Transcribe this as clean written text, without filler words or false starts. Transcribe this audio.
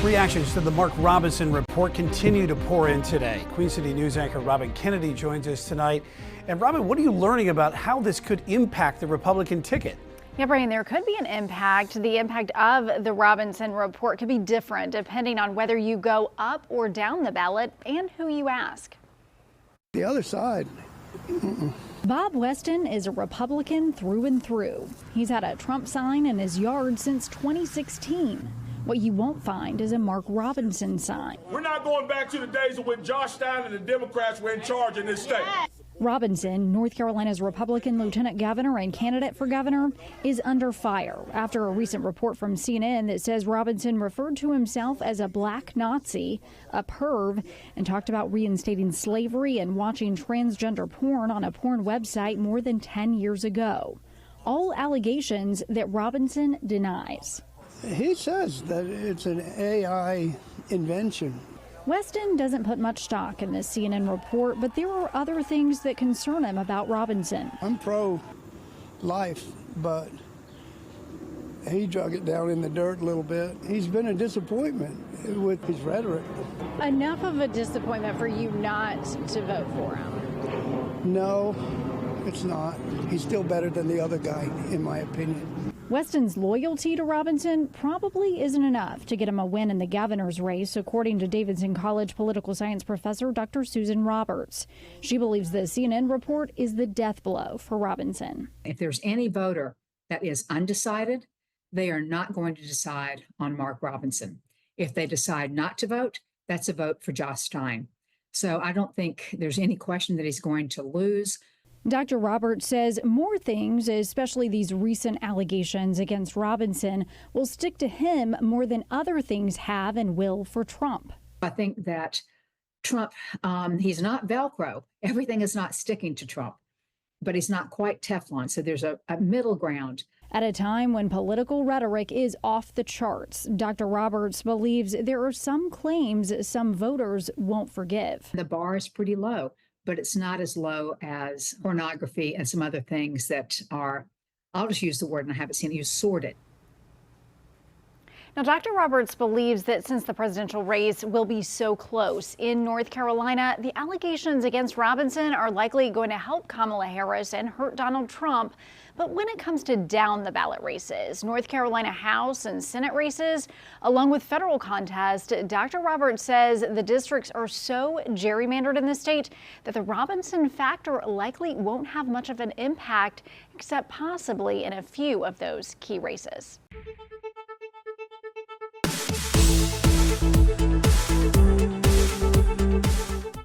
Reactions to the Mark Robinson report continue to pour in today. Queen City News anchor Robin Kennedy joins us tonight. And Robin, what are you learning about how this could impact the Republican ticket? Yeah, Brian, there could be an impact. The impact of the Robinson report could be different depending on whether you go up or down the ballot and who you ask. The other side. Bob Weston is a Republican through and through. He's had a Trump sign in his yard since 2016. What you won't find is a Mark Robinson sign. We're not going back to the days of when Josh Stein and the Democrats were in charge in this state. Robinson, North Carolina's Republican lieutenant governor and candidate for governor, is under fire after a recent report from CNN that says Robinson referred to himself as a black Nazi, a perv, and talked about reinstating slavery and watching transgender porn on a porn website more than 10 years ago. All allegations that Robinson denies. He says that it's an AI invention. Weston doesn't put much stock in this CNN report, but there are other things that concern him about Robinson. I'm pro-life, but he drug it down in the dirt a little bit. He's been a disappointment with his rhetoric. Enough of a disappointment for you not to vote for him? No, it's not. He's still better than the other guy, in my opinion. Weston's loyalty to Robinson probably isn't enough to get him a win in the governor's race, according to Davidson College political science professor Dr. Susan Roberts. She believes the CNN report is the death blow for Robinson. If there's any voter that is undecided, they are not going to decide on Mark Robinson. If they decide not to vote, that's a vote for Josh Stein. So I don't think there's any question that he's going to lose. Dr. Roberts says more things, especially these recent allegations against Robinson, will stick to him more than other things have and will for Trump. I think that Trump, he's not Velcro. Everything is not sticking to Trump, but he's not quite Teflon. So there's a middle ground. At a time when political rhetoric is off the charts, Dr. Roberts believes there are some claims some voters won't forgive. The bar is pretty low, but it's not as low as pornography and some other things that are, I'll just use the word and I haven't seen it used, sordid. Now, Dr. Roberts believes that since the presidential race will be so close in North Carolina, the allegations against Robinson are likely going to help Kamala Harris and hurt Donald Trump. But when it comes to down the ballot races, North Carolina House and Senate races, along with federal contest, Dr. Roberts says the districts are so gerrymandered in the state that the Robinson factor likely won't have much of an impact, except possibly in a few of those key races.